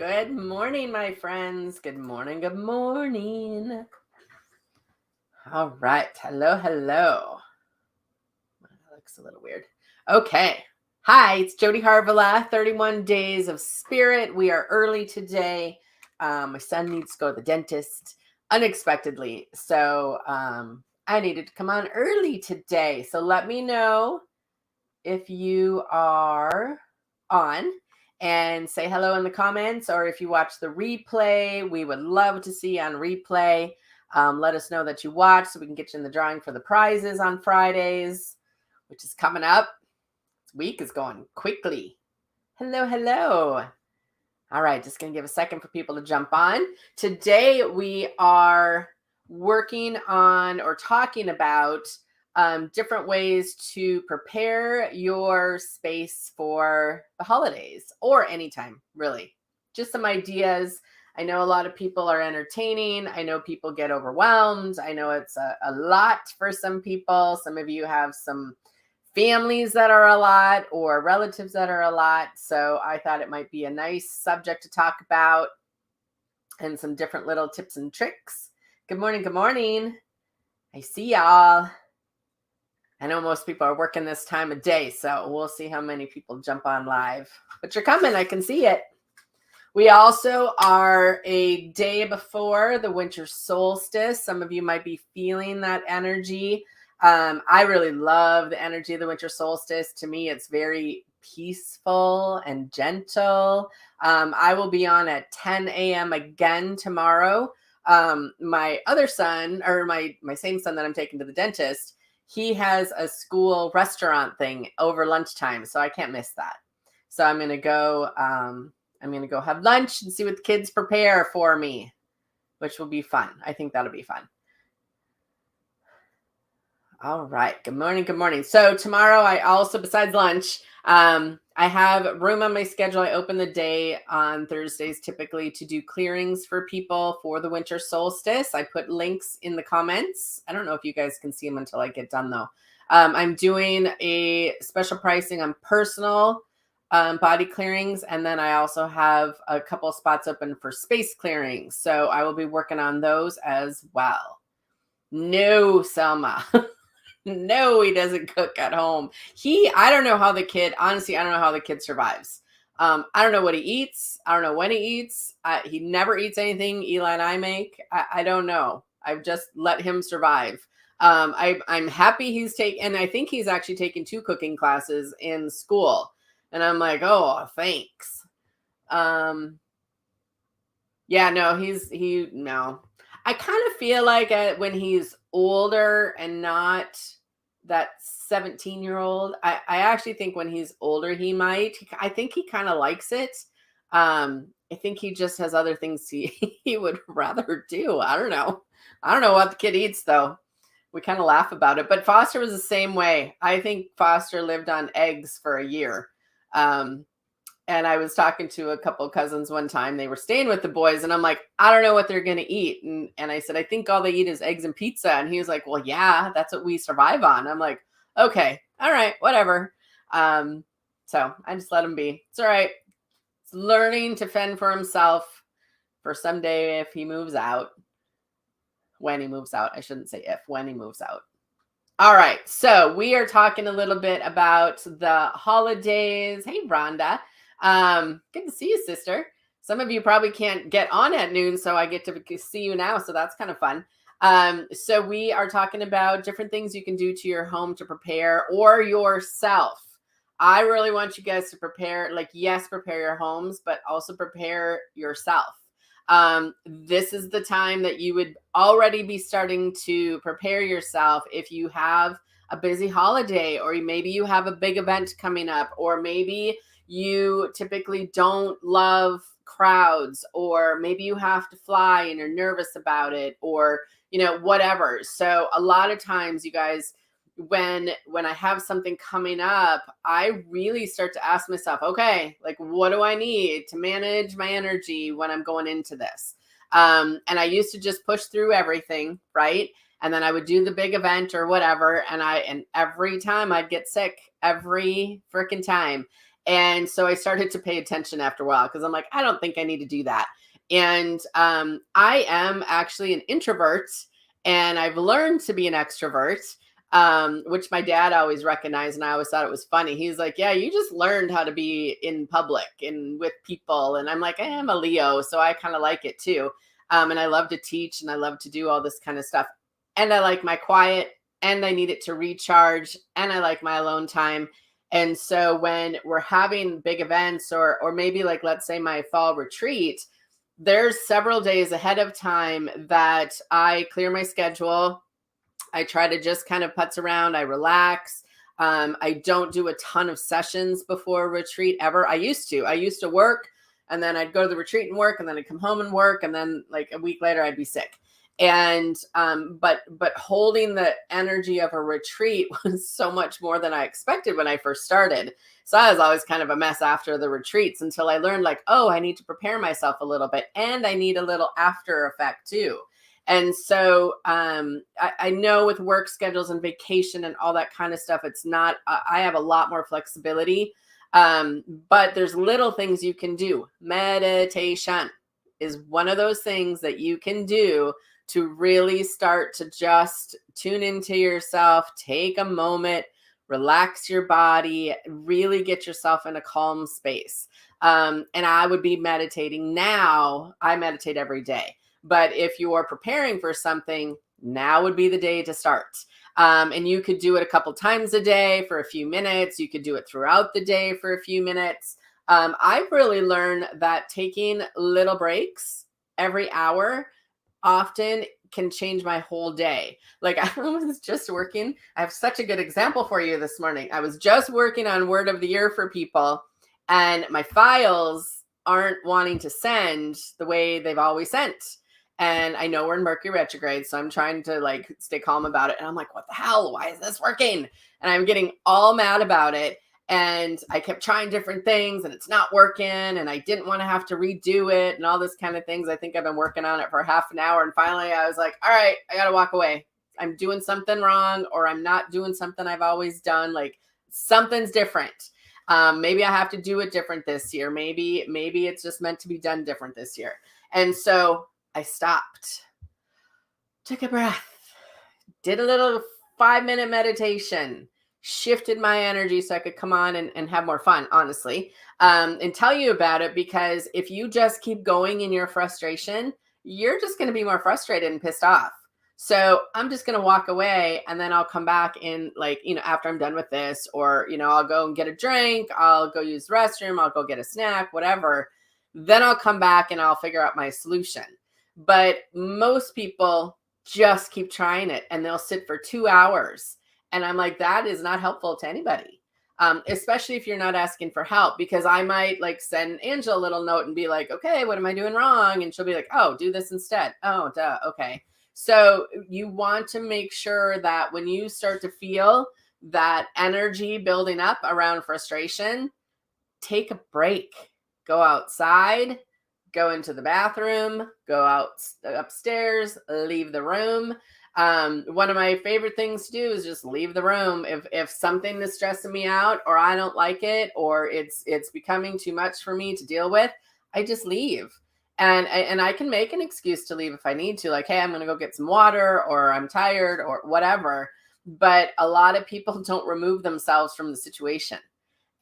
Good morning, my friends. Good morning. Good morning. All right. Hello. Hello. That looks a little weird. Okay. Hi, it's Jodie Hravala, 31 Days of Spirit. We are early today. My son needs to go to the dentist unexpectedly. So I needed to come on early today. So let me know if you are on and say hello in the comments, or if you watch the replay, we would love to see you on replay. Let us know that you watch so we can get you in the drawing for the prizes on Fridays, which is coming up. This week is going quickly. Hello, hello. All right, just going to give a second for people to jump on. Today we are working on or talking about different ways to prepare your space for the holidays or anytime, really. Just some ideas. I know a lot of people are entertaining. I know people get overwhelmed. I know it's a lot for some people. Some of you have some families that are a lot or relatives that are a lot. So I thought it might be a nice subject to talk about and some different little tips and tricks. Good morning. Good morning. I see y'all. I know most people are working this time of day, so we'll see how many people jump on live. But you're coming. I can see it. We also are a day before the winter solstice. Some of you might be feeling that energy. I really love the energy of the winter solstice. To me, it's very peaceful and gentle. I will be on at 10 a.m. again tomorrow. My other son, or my same son that I'm taking to the dentist, he has a school restaurant thing over lunchtime, so I can't miss that. So I'm going to go have lunch and see what the kids prepare for me, which will be fun. I think that'll be fun. All right. Good morning. Good morning. So tomorrow I also, besides lunch, I have room on my schedule. I open the day on Thursdays typically to do clearings for people for the winter solstice. I put links in the comments. I don't know if you guys can see them until I get done though. I'm doing a special pricing on personal body clearings. And then I also have a couple of spots open for space clearings. So I will be working on those as well. No, Selma. No, he doesn't cook at home. I don't know how the kid survives. I don't know what he eats. I don't know when he eats. He never eats anything Eli and I make. I don't know. I've just let him survive. I'm happy and I think he's actually taken 2 cooking classes in school. And I'm like, oh, thanks. No. I kind of feel like when he's older and not that 17-year-old, I actually think when he's older, I think he kind of likes it. I think he just has other things he would rather do. I don't know what the kid eats though. We kind of laugh about it, but Foster was the same way. I think Foster lived on eggs for a year. And I was talking to a couple of cousins one time. They were staying with the boys, and I'm like, I don't know what they're going to eat. And I said, I think all they eat is eggs and pizza. And he was like, well, yeah, that's what we survive on. I'm like, okay, all right, whatever. So I just let him be. It's all right. It's learning to fend for himself for someday if he moves out. When he moves out. I shouldn't say if, when he moves out. All right. So we are talking a little bit about the holidays. Hey, Rhonda. Good to see you, sister. Some of you probably can't get on at noon, so I get to see you now. So that's kind of fun. So we are talking about different things you can do to your home to prepare, or yourself. I really want you guys to prepare, prepare your homes, but also prepare yourself. This is the time that you would already be starting to prepare yourself if you have a busy holiday, or maybe you have a big event coming up, or maybe you typically don't love crowds, or maybe you have to fly and you're nervous about it, or, whatever. So a lot of times, you guys, when I have something coming up, I really start to ask myself, okay, what do I need to manage my energy when I'm going into this? And I used to just push through everything, right? And then I would do the big event or whatever. And every time I'd get sick, every freaking time. And so I started to pay attention after a while because I'm like, I don't think I need to do that. And I am actually an introvert, and I've learned to be an extrovert, which my dad always recognized. And I always thought it was funny. He's like, yeah, you just learned how to be in public and with people. And I'm like, I am a Leo, so I kind of like it too. And I love to teach and I love to do all this kind of stuff. And I like my quiet, and I need it to recharge, and I like my alone time. And so when we're having big events, or maybe like, let's say my fall retreat, there's several days ahead of time that I clear my schedule. I try to just kind of putz around. I relax. I don't do a ton of sessions before retreat ever. I used to work, and then I'd go to the retreat and work, and then I'd come home and work. And then like a week later I'd be sick. And but holding the energy of a retreat was so much more than I expected when I first started. So I was always kind of a mess after the retreats until I learned like, oh, I need to prepare myself a little bit, and I need a little after effect too. And so I know with work schedules and vacation and all that kind of stuff, it's not, I have a lot more flexibility. But there's little things you can do. Meditation is one of those things that you can do to really start to just tune into yourself, take a moment, relax your body, really get yourself in a calm space. And I would be meditating now. I meditate every day. But if you are preparing for something, now would be the day to start. And you could do it a couple times a day for a few minutes. You could do it throughout the day for a few minutes. I've really learned that taking little breaks every hour often can change my whole day. Like I was just working. I have such a good example for you this morning. I was just working on Word of the Year for people, and my files aren't wanting to send the way they've always sent. And I know we're in Mercury retrograde, so I'm trying to like stay calm about it. And I'm like, what the hell? Why is this working? And I'm getting all mad about it. And I kept trying different things and it's not working. And I didn't want to have to redo it and all this kind of things. I think I've been working on it for half an hour. And finally I was like, all right, I got to walk away. I'm doing something wrong, or I'm not doing something I've always done. Like something's different. Maybe I have to do it different this year. Maybe it's just meant to be done different this year. And so I stopped, took a breath, did a little 5-minute meditation, shifted my energy so I could come on and have more fun, honestly, and tell you about it. Because if you just keep going in your frustration, you're just going to be more frustrated and pissed off. So I'm just going to walk away, and then I'll come back in like, after I'm done with this, or, I'll go and get a drink. I'll go use the restroom. I'll go get a snack, whatever. Then I'll come back and I'll figure out my solution. But most people just keep trying it, and they'll sit for 2 hours. And I'm like, that is not helpful to anybody, especially if you're not asking for help, because I might like send Angela a little note and be like, okay, what am I doing wrong? And she'll be like, oh, do this instead. Oh, duh. Okay. So you want to make sure that when you start to feel that energy building up around frustration, take a break, go outside, go into the bathroom, go out upstairs, leave the room. One of my favorite things to do is just leave the room. If something is stressing me out, or I don't like it, or it's becoming too much for me to deal with, I just leave. And I can make an excuse to leave if I need to, like, hey, I'm going to go get some water, or I'm tired, or whatever. But a lot of people don't remove themselves from the situation.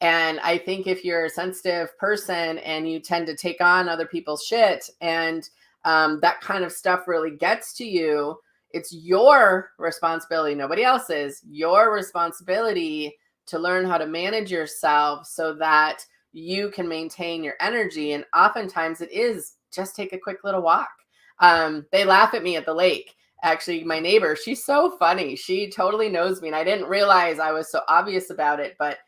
And I think if you're a sensitive person and you tend to take on other people's shit, and that kind of stuff really gets to you, it's your responsibility, nobody else's, your responsibility to learn how to manage yourself so that you can maintain your energy. And oftentimes it is just take a quick little walk. They laugh at me at the lake. Actually, my neighbor, she's so funny. She totally knows me. And I didn't realize I was so obvious about it. But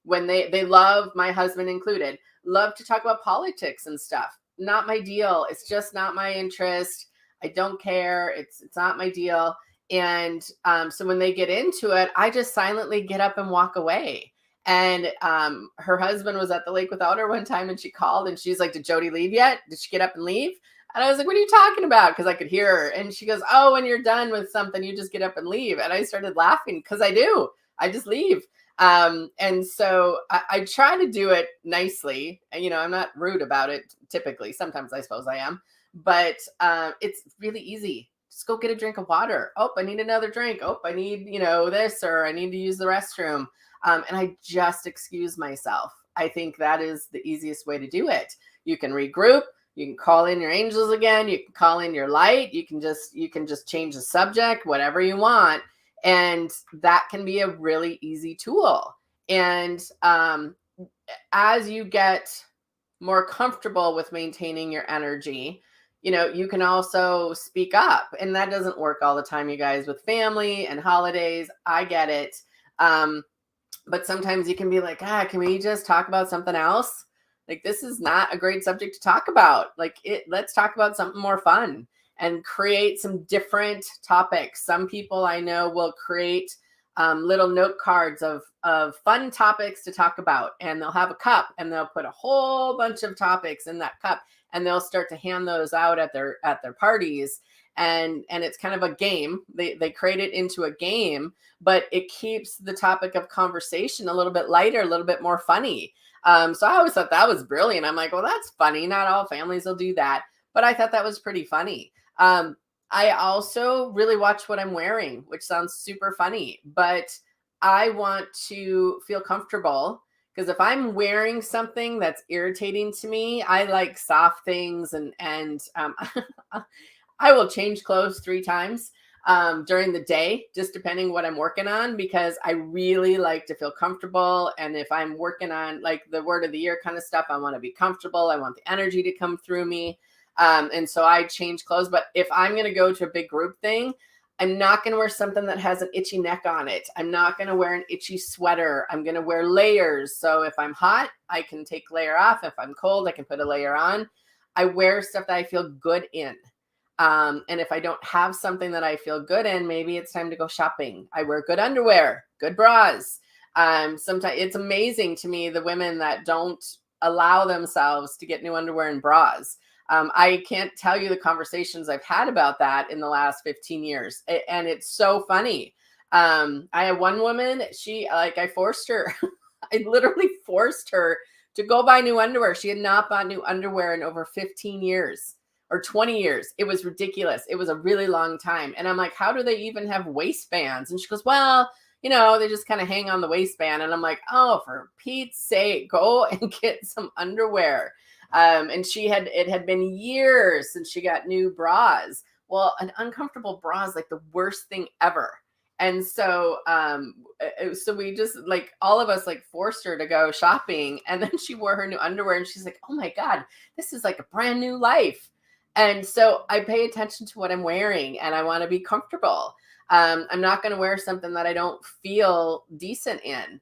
when they love, my husband included, love to talk about politics and stuff. Not my deal. It's just not my interest. I don't care. It's not my deal. And so when they get into it, I just silently get up and walk away. And her husband was at the lake without her one time, and she called and she's like, did Jodie leave yet? Did she get up and leave? And I was like, what are you talking about? Because I could hear her. And she goes, oh, when you're done with something, you just get up and leave. And I started laughing because I do. I just leave. And so I try to do it nicely. And, I'm not rude about it typically. Sometimes I suppose I am, but it's really easy. Just go get a drink of water. Oh, I need another drink. Oh, I need, this, or I need to use the restroom. And I just excuse myself. I think that is the easiest way to do it. You can regroup. You can call in your angels again. You can call in your light. You can just change the subject, whatever you want. And that can be a really easy tool. And as you get more comfortable with maintaining your energy, you can also speak up. And that doesn't work all the time, you guys, with family and holidays. I get it. But sometimes you can be like, can we just talk about something else? Like, this is not a great subject to talk about. Let's talk about something more fun and create some different topics. Some people I know will create little note cards of fun topics to talk about, and they'll have a cup and they'll put a whole bunch of topics in that cup, and they'll start to hand those out at their parties. And it's kind of a game. They create it into a game, but it keeps the topic of conversation a little bit lighter, a little bit more funny. So I always thought that was brilliant. I'm like, well, that's funny. Not all families will do that, but I thought that was pretty funny. I also really watch what I'm wearing, which sounds super funny, but I want to feel comfortable, because if I'm wearing something that's irritating to me, I like soft things, and I will change clothes 3 times during the day, just depending what I'm working on, because I really like to feel comfortable. And if I'm working on like the word of the year kind of stuff, I want to be comfortable. I want the energy to come through me. And so I change clothes. But if I'm going to go to a big group thing, I'm not going to wear something that has an itchy neck on it. I'm not going to wear an itchy sweater. I'm going to wear layers. So if I'm hot, I can take layer off. If I'm cold, I can put a layer on. I wear stuff that I feel good in. And if I don't have something that I feel good in, maybe it's time to go shopping. I wear good underwear, good bras. Sometimes it's amazing to me, the women that don't allow themselves to get new underwear and bras. I can't tell you the conversations I've had about that in the last 15 years. And it's so funny. I had one woman, I forced her, I literally forced her to go buy new underwear. She had not bought new underwear in over 15 years. Or 20 years. It was ridiculous. It was a really long time. And I'm like, how do they even have waistbands? And she goes, well, they just kind of hang on the waistband. And I'm like, oh, for Pete's sake, go and get some underwear. And it had been years since she got new bras. Well, an uncomfortable bra is like the worst thing ever. And so, so we just all of us forced her to go shopping, and then she wore her new underwear and she's like, oh my God, this is like a brand new life. And so I pay attention to what I'm wearing, and I want to be comfortable. I'm not going to wear something that I don't feel decent in.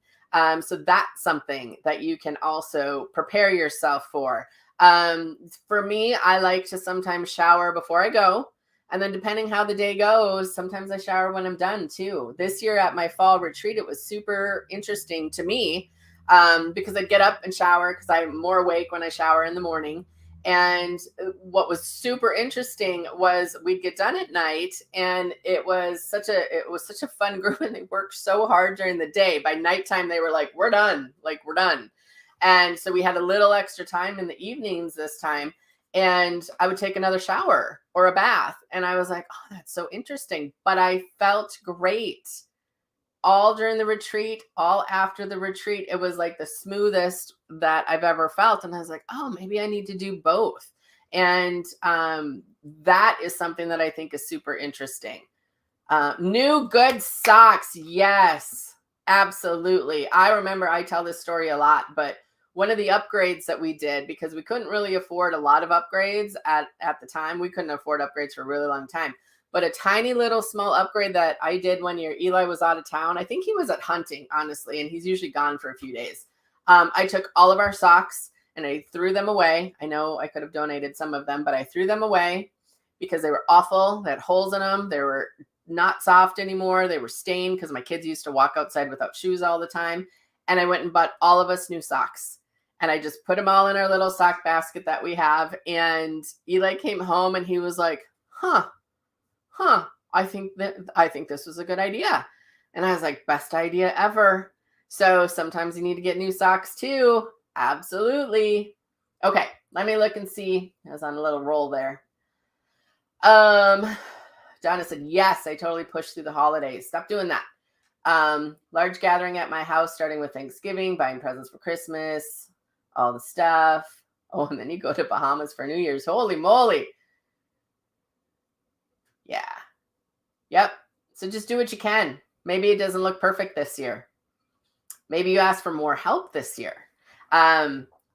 So that's something that you can also prepare yourself for. For me, I like to sometimes shower before I go. And then depending how the day goes, sometimes I shower when I'm done too. This year at my fall retreat, it was super interesting to me because I'd get up and shower because I'm more awake when I shower in the morning. And what was super interesting was we'd get done at night, and it was such a fun group, and they worked so hard during the day. By nighttime, they were like, we're done. We're done. And so we had a little extra time in the evenings this time, and I would take another shower or a bath. And I was like, oh, that's so interesting. But I felt great all during the retreat, all after the retreat. It was like the smoothest that I've ever felt. And I was like, oh, maybe I need to do both. And that is something that I think is super interesting. New good socks. Yes, absolutely. I remember I tell this story a lot, but one of the upgrades that we did, because we couldn't really afford a lot of upgrades at the time. We couldn't afford upgrades for a really long time. But a tiny little small upgrade that I did one year, Eli was out of town. I think he was at hunting, honestly, and he's usually gone for a few days. I took all of our socks and I threw them away. I know I could have donated some of them, but I threw them away because they were awful. They had holes in them. They were not soft anymore. They were stained because my kids used to walk outside without shoes all the time. And I went and bought all of us new socks. And I just put them all in our little sock basket that we have. And Eli came home and he was like, I think this was a good idea. And I was like, best idea ever. So sometimes you need to get new socks too. Absolutely. Okay, let me look and see. I was on a little roll there. Donna said, yes, I totally pushed through the holidays. Stop doing that. Large gathering at my house, starting with Thanksgiving, buying presents for Christmas, all the stuff. Oh, and then you go to Bahamas for New Year's. Holy moly. Yeah. Yep. So just do what you can. Maybe it doesn't look perfect this year. Maybe you ask for more help this year.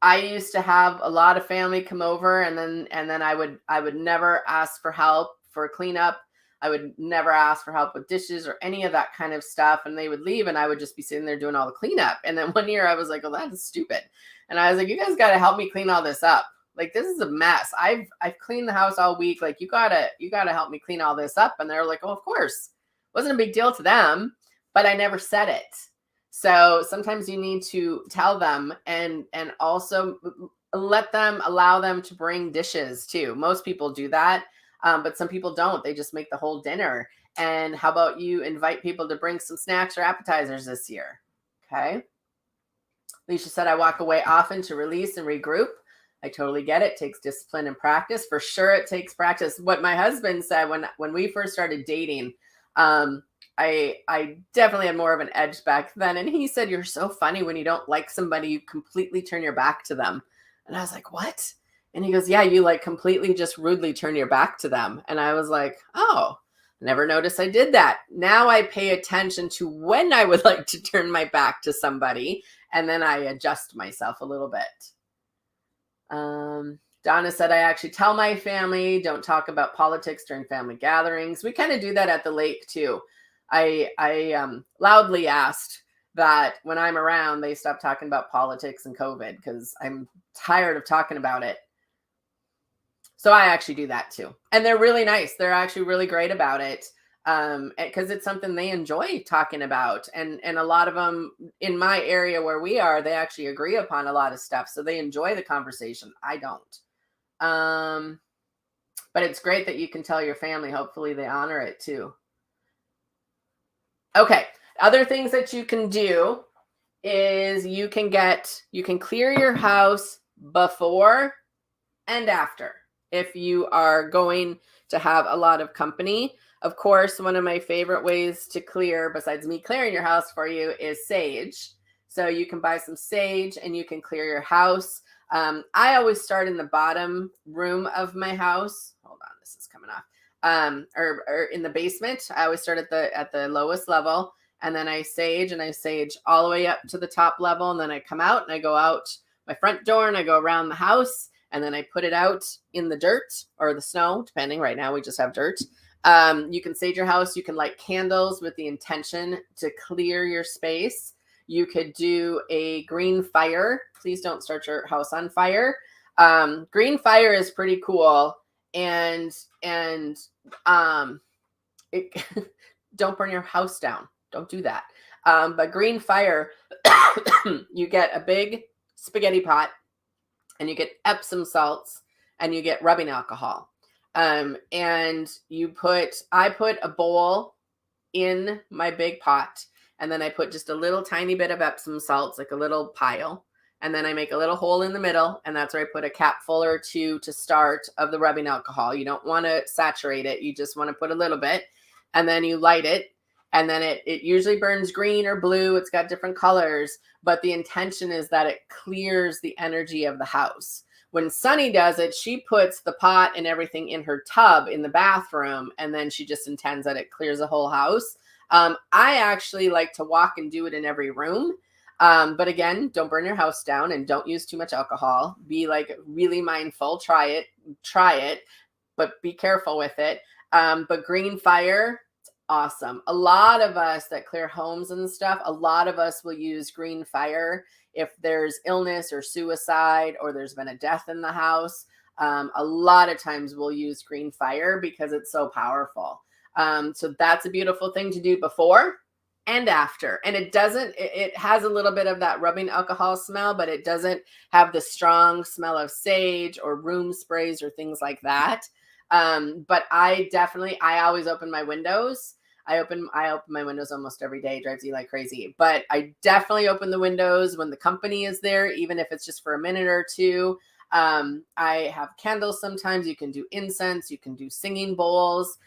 I used to have a lot of family come over, and then I would never ask for help for cleanup. I would never ask for help with dishes or any of that kind of stuff. And they would leave, and I would just be sitting there doing all the cleanup. And then one year I was like, oh, that is stupid. And I was like, you guys got to help me clean all this up. Like, this is a mess. I've cleaned the house all week. Like, you gotta help me clean all this up. And they're like, oh, of course. Wasn't a big deal to them, but I never said it. So sometimes you need to tell them, and also allow them to bring dishes too. Most people do that. But some people don't. They just make the whole dinner. And how about you invite people to bring some snacks or appetizers this year? Okay. Alicia said, I walk away often to release and regroup. I totally get it. It takes discipline and practice. For sure, it takes practice. What my husband said when we first started dating, I definitely had more of an edge back then. And he said, you're so funny. When you don't like somebody, you completely turn your back to them. And I was like, what? And he goes, yeah, you like completely just rudely turn your back to them. And I was like, oh, never noticed I did that. Now I pay attention to when I would like to turn my back to somebody. And then I adjust myself a little bit. Donna said, I actually tell my family, don't talk about politics during family gatherings. We kind of do that at the lake too. I loudly asked that when I'm around, they stop talking about politics and COVID, because I'm tired of talking about it. So I actually do that too. And they're really nice. They're actually really great about it, because it's something they enjoy talking about. And a lot of them in my area where we are, they actually agree upon a lot of stuff. So they enjoy the conversation. I don't. But it's great that you can tell your family. Hopefully they honor it too. Okay. Other things that you can do is you can clear your house before and after. If you are going to have a lot of company, of course, one of my favorite ways to clear, besides me clearing your house for you, is sage. So you can buy some sage and you can clear your house. I always start in the bottom room of my house. Hold on, this is coming off. Or in the basement. I always start at the lowest level, and then I sage all the way up to the top level, and then I come out and I go out my front door and I go around the house. And then I put it out in the dirt or the snow, depending. Right now we just have dirt. You can sage your house. You can light candles with the intention to clear your space. You could do a green fire. Please don't start your house on fire. Green fire is pretty cool. And don't burn your house down. Don't do that. But green fire, you get a big spaghetti pot, and you get Epsom salts, and you get rubbing alcohol. And I put a bowl in my big pot, and then I put just a little tiny bit of Epsom salts, like a little pile. And then I make a little hole in the middle, and that's where I put a capful or two to start of the rubbing alcohol. You don't want to saturate it. You just want to put a little bit, and then you light it. And then it usually burns green or blue. It's got different colors, but the intention is that it clears the energy of the house. When Sunny does it, she puts the pot and everything in her tub in the bathroom, and then she just intends that it clears the whole house. I actually like to walk and do it in every room. But again, don't burn your house down, and don't use too much alcohol. Be like really mindful. Try it, but be careful with it. But green fire, awesome. A lot of us that clear homes and stuff, a lot of us will use green fire if there's illness or suicide, or there's been a death in the house. A lot of times we'll use green fire because it's so powerful. So that's a beautiful thing to do before and after. And it has a little bit of that rubbing alcohol smell, but it doesn't have the strong smell of sage or room sprays or things like that. But I always open my windows. I open my windows almost every day. It drives you like crazy. But I definitely open the windows when the company is there, even if it's just for a minute or two. I have candles sometimes. You can do incense. You can do singing bowls.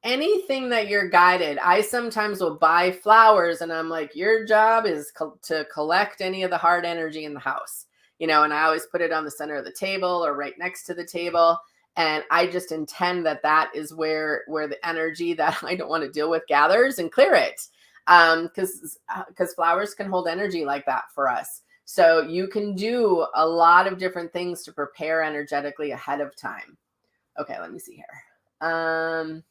Anything that you're guided. I sometimes will buy flowers and I'm like, your job is to collect any of the hard energy in the house, and I always put it on the center of the table or right next to the table. And I just intend that is where the energy that I don't want to deal with gathers, and clear it. Because flowers can hold energy like that for us. So you can do a lot of different things to prepare energetically ahead of time. Okay, let me see here.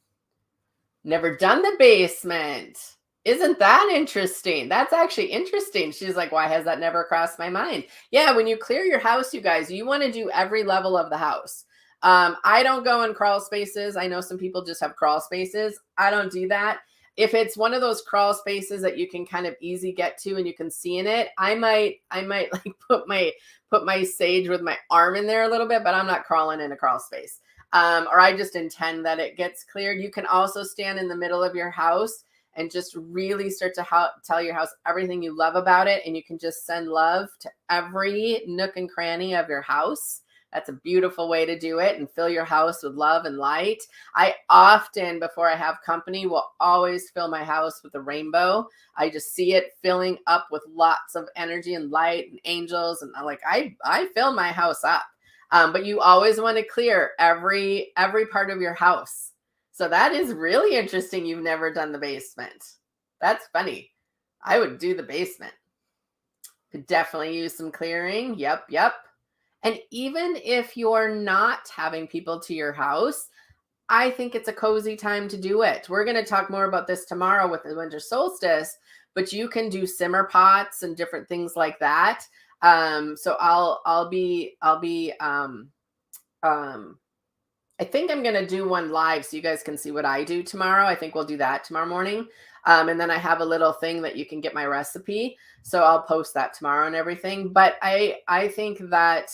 Never done the basement. Isn't that interesting? That's actually interesting. She's like, why has that never crossed my mind? Yeah, when you clear your house, you guys, you want to do every level of the house. I don't go in crawl spaces. I know some people just have crawl spaces. I don't do that. If it's one of those crawl spaces that you can kind of easy get to and you can see in it, I might like put my sage with my arm in there a little bit, but I'm not crawling in a crawl space. Or I just intend that it gets cleared. You can also stand in the middle of your house and just really start to tell your house everything you love about it. And you can just send love to every nook and cranny of your house. That's a beautiful way to do it, and fill your house with love and light. I often, before I have company, will always fill my house with a rainbow. I just see it filling up with lots of energy and light and angels. And I fill my house up. But you always want to clear every part of your house. So that is really interesting. You've never done the basement. That's funny. I would do the basement. Could definitely use some clearing. Yep. And even if you're not having people to your house, I think it's a cozy time to do it. We're going to talk more about this tomorrow with the winter solstice, but you can do simmer pots and different things like that. So I'll be I think I'm going to do one live so you guys can see what I do tomorrow. I think we'll do that tomorrow morning. And then I have a little thing that you can get my recipe. So I'll post that tomorrow and everything. But I think that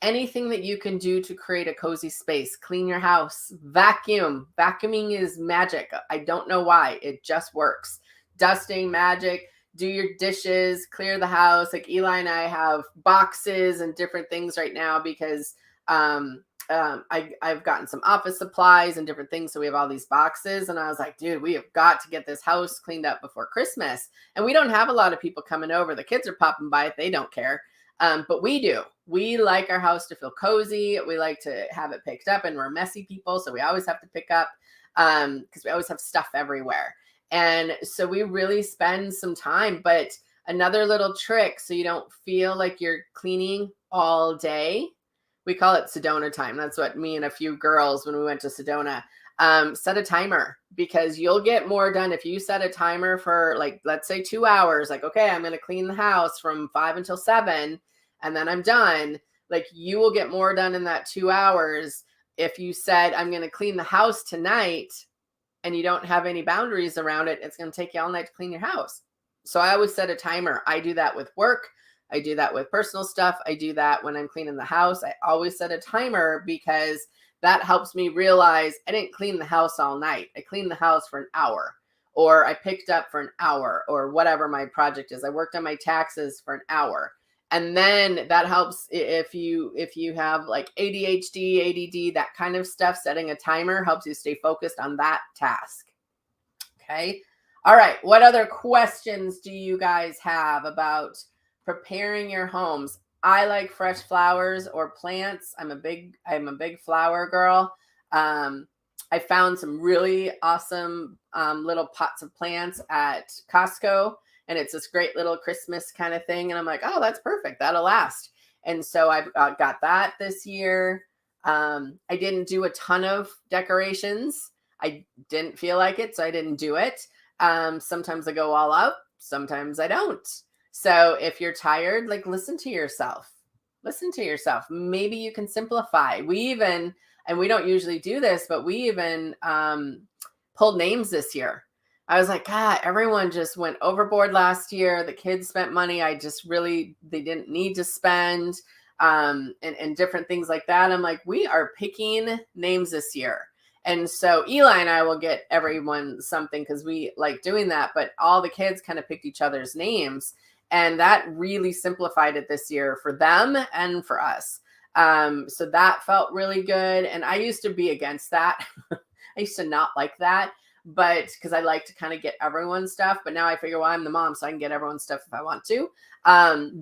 anything that you can do to create a cozy space, clean your house, vacuum. Vacuuming is magic. I don't know why. It just works. Dusting, magic. Do your dishes, clear the house. Like Eli and I have boxes and different things right now because I've gotten some office supplies and different things. So we have all these boxes, and I was like, dude, we have got to get this house cleaned up before Christmas. And we don't have a lot of people coming over. The kids are popping by. They don't care. But we do. We like our house to feel cozy. We like to have it picked up, and we're messy people. So we always have to pick up because we always have stuff everywhere. And so we really spend some time. But another little trick, so you don't feel like you're cleaning all day, we call it Sedona time. That's what me and a few girls, when we went to Sedona, set a timer, because you'll get more done if you set a timer for, like, let's say 2 hours. Like, okay, I'm going to clean the house from 5 until 7, and then I'm done. Like, you will get more done in that 2 hours if you said, I'm going to clean the house tonight, and you don't have any boundaries around it. It's going to take you all night to clean your house. So I always set a timer. I do that with work. I do that with personal stuff. I do that when I'm cleaning the house. I always set a timer because that helps me realize I didn't clean the house all night. I cleaned the house for an hour, or I picked up for an hour, or whatever my project is. I worked on my taxes for an hour. And then that helps if you have like ADHD, ADD, that kind of stuff. Setting a timer helps you stay focused on that task. Okay. All right. What other questions do you guys have about preparing your homes? I like fresh flowers or plants. I'm a big flower girl. I found some really awesome little pots of plants at Costco, and it's this great little Christmas kind of thing. And I'm like, oh, that's perfect. That'll last. And so I've got that this year. I didn't do a ton of decorations. I didn't feel like it, so I didn't do it. Sometimes I go all out. Sometimes I don't. So if you're tired, like, listen to yourself. Listen to yourself. Maybe you can simplify. And we don't usually do this, but we even pulled names this year. I was like, God, everyone just went overboard last year. The kids spent money they didn't need to spend, and different things like that. I'm like, we are picking names this year. And so Eli and I will get everyone something because we like doing that, but all the kids kind of picked each other's names. And that really simplified it this year for them and for us. So that felt really good. And I used to be against that. I used to not like that, but because I like to kind of get everyone's stuff. But now I figure, well, I'm the mom, so I can get everyone's stuff if I want to.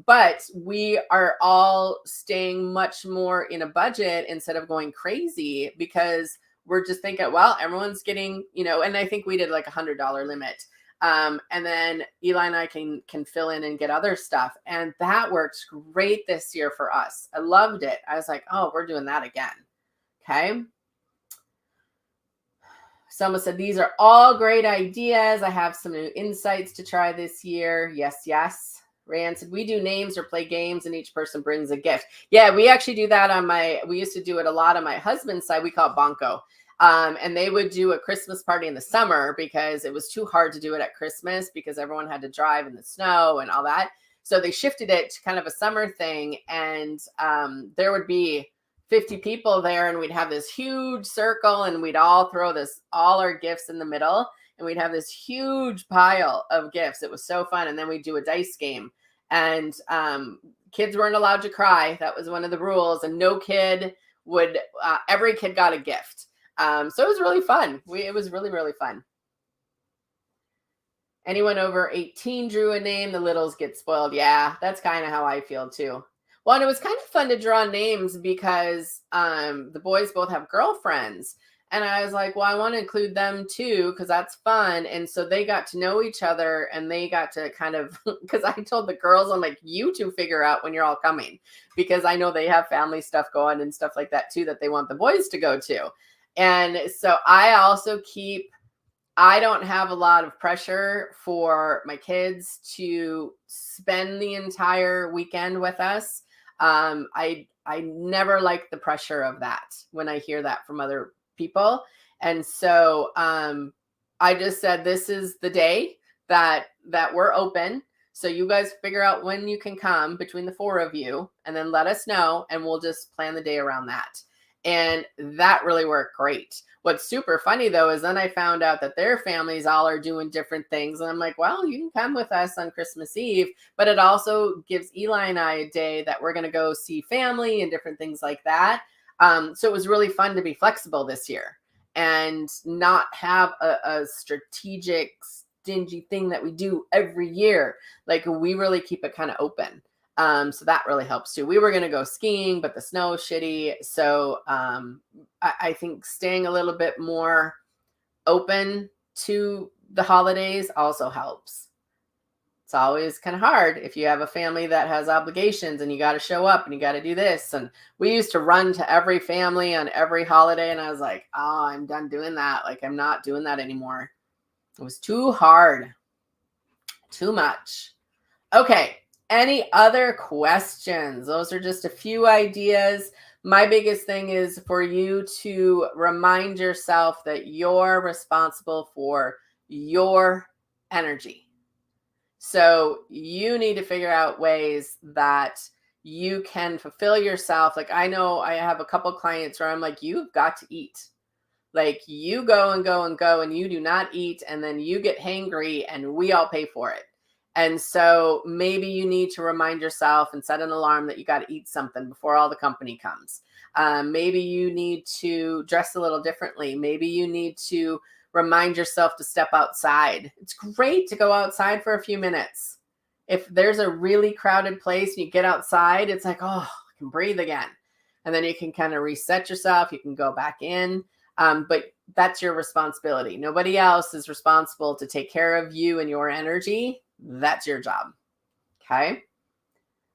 But we are all staying much more in a budget instead of going crazy because we're just thinking, well, everyone's getting, and I think we did like $100 limit. And then Eli and I can fill in and get other stuff. And that works great this year for us. I loved it. I was like, oh, we're doing that again. Okay. Someone said, these are all great ideas. I have some new insights to try this year. Yes, yes. Rand said, we do names or play games and each person brings a gift. Yeah, we actually do that we used to do it a lot on my husband's side. We call it Bonko. And they would do a Christmas party in the summer because it was too hard to do it at Christmas because everyone had to drive in the snow and all that. So they shifted it to kind of a summer thing. And there would be 50 people there and we'd have this huge circle and we'd all throw all our gifts in the middle and we'd have this huge pile of gifts. It was so fun. And then we'd do a dice game and kids weren't allowed to cry. That was one of the rules. And no kid would, every kid got a gift. So it was really fun. It was really, really fun. Anyone over 18 drew a name, the littles get spoiled. Yeah, that's kind of how I feel too. Well, and it was kind of fun to draw names because the boys both have girlfriends. And I was like, well, I want to include them too because that's fun. And so they got to know each other and they got to kind of, because I told the girls, I'm like, you two figure out when you're all coming because I know they have family stuff going and stuff like that too that they want the boys to go to. And so I also I don't have a lot of pressure for my kids to spend the entire weekend with us. I never like the pressure of that when I hear that from other people. And so I just said, this is the day that we're open. So you guys figure out when you can come between the four of you and then let us know and we'll just plan the day around that. And that really worked great. What's super funny though, is then I found out that their families all are doing different things. And I'm like, well, you can come with us on Christmas Eve, but it also gives Eli and I a day that we're going to go see family and different things like that. So it was really fun to be flexible this year and not have a strategic, stingy thing that we do every year. Like we really keep it kind of open. So that really helps too. We were going to go skiing, but the snow is shitty. So I think staying a little bit more open to the holidays also helps. It's always kind of hard if you have a family that has obligations and you got to show up and you got to do this. And we used to run to every family on every holiday. And I was like, oh, I'm done doing that. Like, I'm not doing that anymore. It was too hard, too much. Okay. Any other questions? Those are just a few ideas. My biggest thing is for you to remind yourself that you're responsible for your energy. So you need to figure out ways that you can fulfill yourself. Like I know I have a couple clients where I'm like, you've got to eat. Like you go and go and go and you do not eat and then you get hangry and we all pay for it. And so maybe you need to remind yourself and set an alarm that you got to eat something before all the company comes. Maybe you need to dress a little differently. Maybe you need to remind yourself to step outside. It's great to go outside for a few minutes. If there's a really crowded place and you get outside, it's like, oh, I can breathe again. And then you can kind of reset yourself. You can go back in. But that's your responsibility. Nobody else is responsible to take care of you and your energy. That's your job. Okay.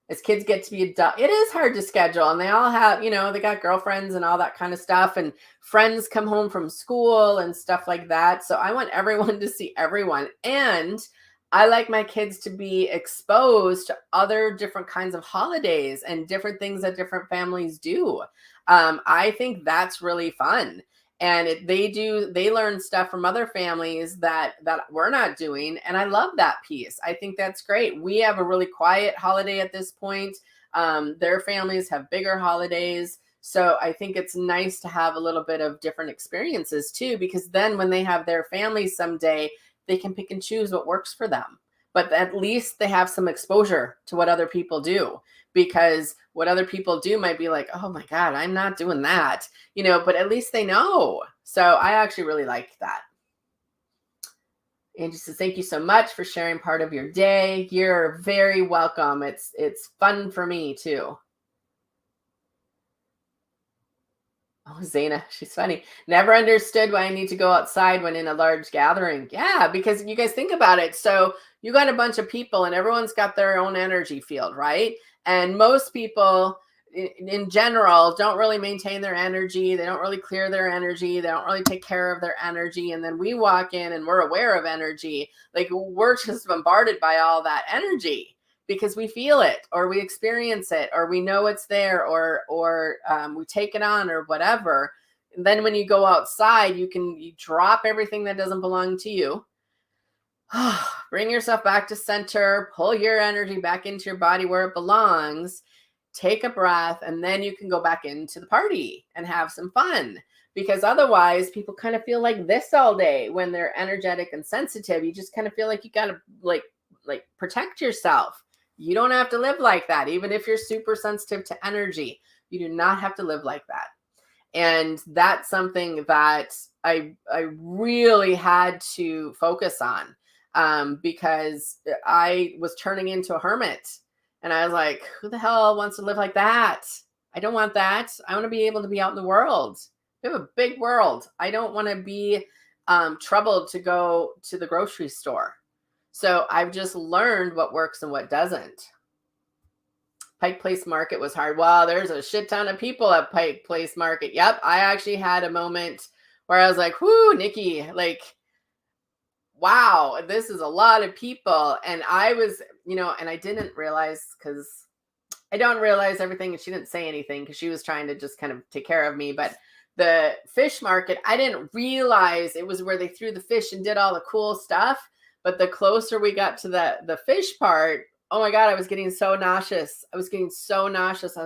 As kids get to be adult, it is hard to schedule and they all have, they got girlfriends and all that kind of stuff and friends come home from school and stuff like that. So I want everyone to see everyone. And I like my kids to be exposed to other different kinds of holidays and different things that different families do. I think that's really fun. And they learn stuff from other families that we're not doing. And I love that piece. I think that's great. We have a really quiet holiday at this point. Their families have bigger holidays. So I think it's nice to have a little bit of different experiences too, because then when they have their families someday, they can pick and choose what works for them. But at least they have some exposure to what other people do, because what other people do might be like, oh my God, I'm not doing that, but at least they know. So I actually really liked that. Angie says, thank you so much for sharing part of your day. You're very welcome. It's fun for me too. Oh, Zaina, she's funny. Never understood why I need to go outside when in a large gathering. Yeah, because you guys think about it. So you got a bunch of people and everyone's got their own energy field, right? And most people in general don't really maintain their energy. They don't really clear their energy. They don't really take care of their energy. And then we walk in and we're aware of energy. Like we're just bombarded by all that energy, because we feel it or we experience it or we know it's there or we take it on or whatever. And then when you go outside, you drop everything that doesn't belong to you. Bring yourself back to center, pull your energy back into your body where it belongs, take a breath, and then you can go back into the party and have some fun. Because otherwise people kind of feel like this all day when they're energetic and sensitive. You just kind of feel like you got to like protect yourself. You don't have to live like that. Even if you're super sensitive to energy, you do not have to live like that. And that's something that I really had to focus on, because I was turning into a hermit. And I was like, who the hell wants to live like that? I don't want that. I want to be able to be out in the world. We have a big world. I don't want to be troubled to go to the grocery store. So I've just learned what works and what doesn't. Pike Place Market was hard. Well, there's a shit ton of people at Pike Place Market. Yep. I actually had a moment where I was like, whoo, Nikki, like, wow, this is a lot of people. And I was, and I didn't realize, because I don't realize everything. And she didn't say anything because she was trying to just kind of take care of me. But the fish market, I didn't realize it was where they threw the fish and did all the cool stuff. But the closer we got to the fish part, oh my God, I was getting so nauseous. I was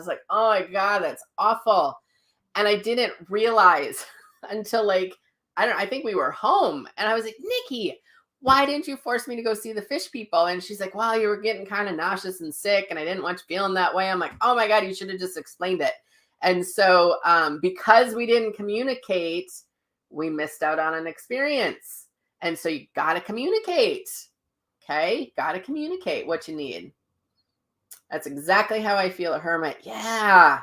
like, oh my God, that's awful. And I didn't realize until I think we were home. And I was like, Nikki, why didn't you force me to go see the fish people? And she's like, well, you were getting kind of nauseous and sick and I didn't want you feeling that way. I'm like, oh my God, you should have just explained it. And so because we didn't communicate, we missed out on an experience. And so you got to communicate. Okay. Got to communicate what you need. That's exactly how I feel a hermit. Yeah.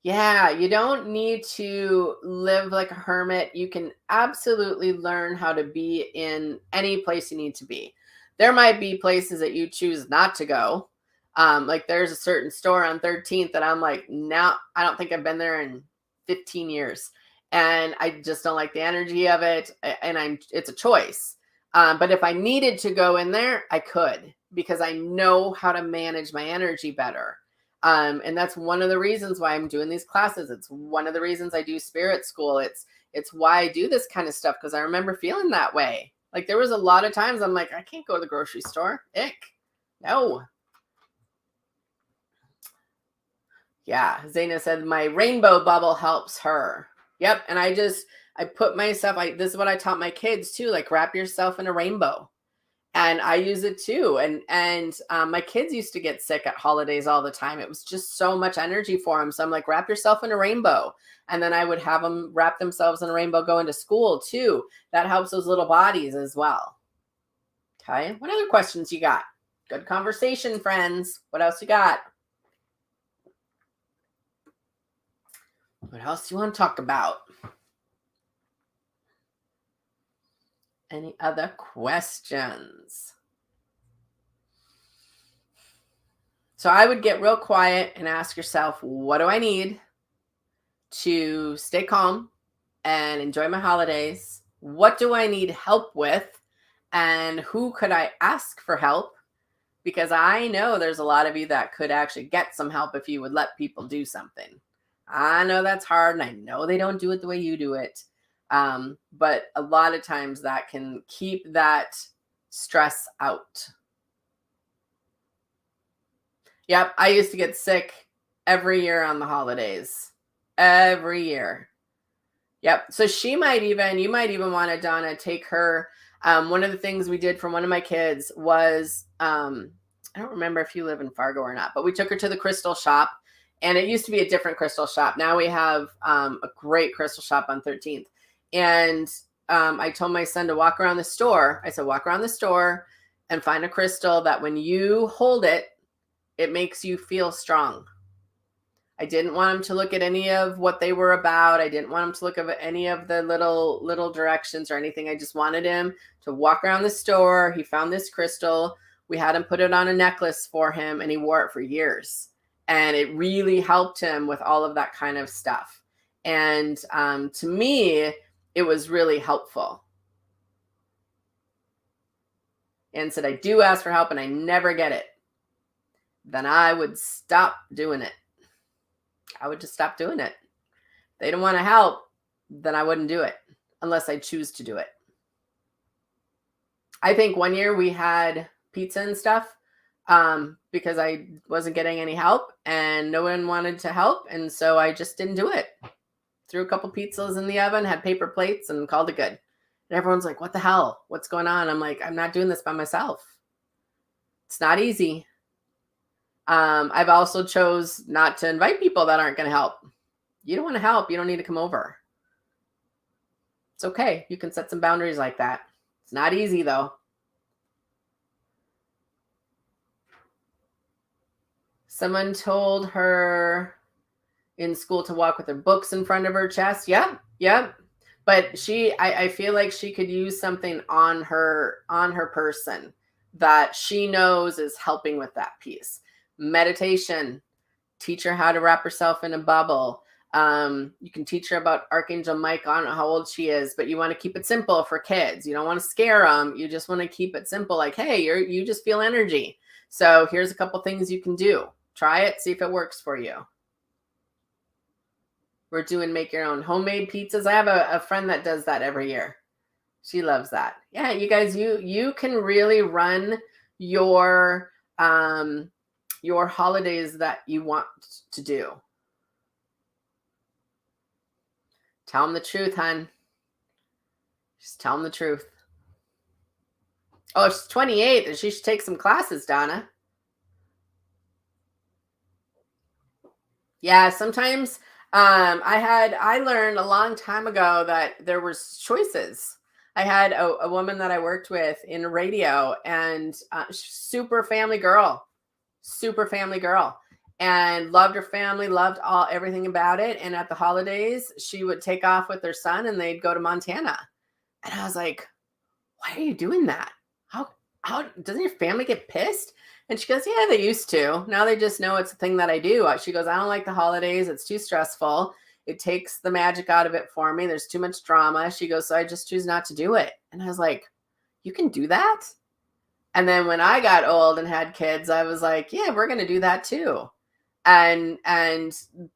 Yeah. You don't need to live like a hermit. You can absolutely learn how to be in any place you need to be. There might be places that you choose not to go. Like there's a certain store on 13th that I'm like, no, I don't think I've been there in 15 years. And I just don't like the energy of it. And it's a choice. But if I needed to go in there, I could, because I know how to manage my energy better. And that's one of the reasons why I'm doing these classes. It's one of the reasons I do spirit school. It's why I do this kind of stuff, because I remember feeling that way. Like there was a lot of times I'm like, I can't go to the grocery store. Ick. No. Yeah. Zaina said my rainbow bubble helps her. Yep. And I put myself, this is what I taught my kids too, like wrap yourself in a rainbow. And I use it too. And my kids used to get sick at holidays all the time. It was just so much energy for them. So I'm like, wrap yourself in a rainbow. And then I would have them wrap themselves in a rainbow going to school too. That helps those little bodies as well. Okay. What other questions you got? Good conversation, friends. What else you got? What else do you want to talk about? Any other questions? So I would get real quiet and ask yourself, what do I need to stay calm and enjoy my holidays? What do I need help with? And who could I ask for help? Because I know there's a lot of you that could actually get some help if you would let people do something. I know that's hard, and I know they don't do it the way you do it. But a lot of times that can keep that stress out. Yep, I used to get sick every year on the holidays. every year. Yep. So you might even want to, Donna, take her. One of the things we did for one of my kids was, I don't remember if you live in Fargo or not, but we took her to the crystal shop, and it used to be a different crystal shop. Now we have a great crystal shop on 13th. And I told my son to walk around the store. I said, walk around the store and find a crystal that when you hold it, it makes you feel strong. I didn't want him to look at any of what they were about. I didn't want him to look at any of the little directions or anything. I just wanted him to walk around the store. He found this crystal. We had him put it on a necklace for him, and he wore it for years. And it really helped him with all of that kind of stuff. And to me, it was really helpful. And said, I do ask for help and I never get it. Then I would stop doing it. I would just stop doing it. If they don't want to help, then I wouldn't do it unless I choose to do it. I think one year we had pizza and stuff because I wasn't getting any help and no one wanted to help. And so I just didn't do it. Threw a couple pizzas in the oven, had paper plates, and called it good. And everyone's like, what the hell? What's going on? I'm like, I'm not doing this by myself. It's not easy. I've also chose not to invite people that aren't going to help. You don't want to help. You don't need to come over. It's okay. You can set some boundaries like that. It's not easy though. Someone told her in school to walk with her books in front of her chest. Yep. But I feel like she could use something on her person that she knows is helping with that piece. Meditation, teach her how to wrap herself in a bubble. You can teach her about Archangel Mike. I don't know how old she is, but you want to keep it simple for kids. You don't want to scare them. You just want to keep it simple. Like, hey, you just feel energy. So here's a couple things you can do. Try it, see if it works for you. We're doing make your own homemade pizzas. I have a friend that does that every year. She loves that. Yeah, you guys, you can really run your holidays that you want to do. Tell them the truth, hon. Just tell them the truth. Oh, she's 28 and she should take some classes, Donna. Yeah, sometimes I learned a long time ago that there was choices. I had a woman that I worked with in radio, and super family girl, and loved her family, loved everything about it. And at the holidays, she would take off with her son and they'd go to Montana. And I was like, why are you doing that? How doesn't your family get pissed? And she goes, yeah, they used to. Now they just know it's a thing that I do. She goes, I don't like the holidays. It's too stressful. It takes the magic out of it for me. There's too much drama. She goes, so I just choose not to do it. And I was like, you can do that? And then when I got old and had kids, I was like, yeah, we're going to do that too. And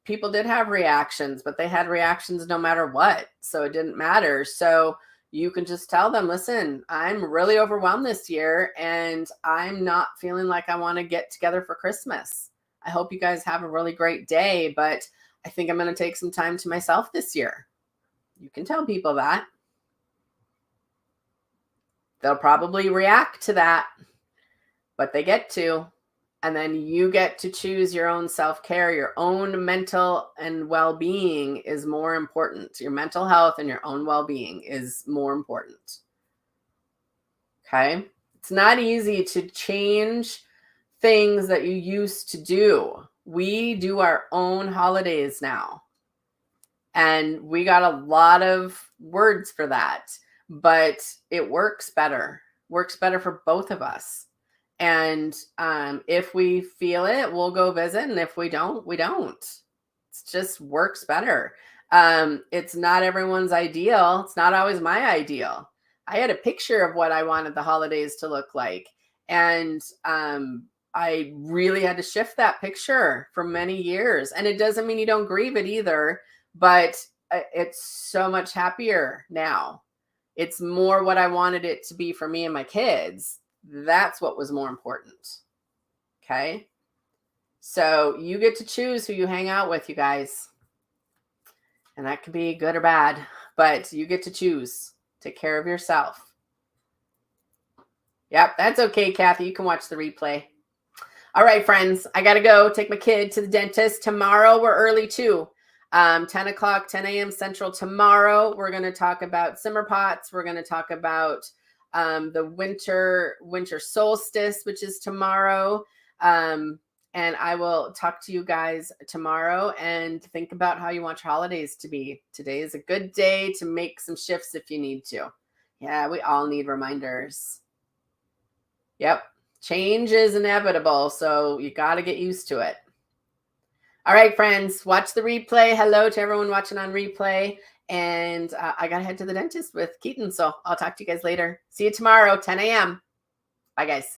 people did have reactions, but they had reactions no matter what. So it didn't matter. So you can just tell them, listen, I'm really overwhelmed this year and I'm not feeling like I want to get together for Christmas. I hope you guys have a really great day, but I think I'm going to take some time to myself this year. You can tell people that. They'll probably react to that, but they get to. And then you get to choose your own self-care. Your own mental and well-being is more important. Your mental health and your own well-being is more important. Okay? It's not easy to change things that you used to do. We do our own holidays now. And we got a lot of words for that. But it works better. Works better for both of us. And if we feel it, we'll go visit. And if we don't, we don't. It just works better. It's not everyone's ideal. It's not always my ideal. I had a picture of what I wanted the holidays to look like. And I really had to shift that picture for many years. And it doesn't mean you don't grieve it either. But it's so much happier now. It's more what I wanted it to be for me and my kids. That's what was more important. Okay. So you get to choose who you hang out with, you guys. And that can be good or bad, but you get to choose. Take care of yourself. Yep, that's okay, Kathy. You can watch the replay. All right, friends, I got to go take my kid to the dentist. Tomorrow, we're early too. 10 o'clock, 10 a.m. Central tomorrow. We're going to talk about simmer pots. We're going to talk about the winter solstice, which is tomorrow. And I will talk to you guys tomorrow and think about how you want your holidays to be. Today is a good day to make some shifts if you need to. Yeah, we all need reminders. Yep. Change is inevitable, so you got to get used to it. All right, friends, watch the replay. Hello to everyone watching on replay. And I got to head to the dentist with Keaton, so I'll talk to you guys later. See you tomorrow, 10 a.m. Bye, guys.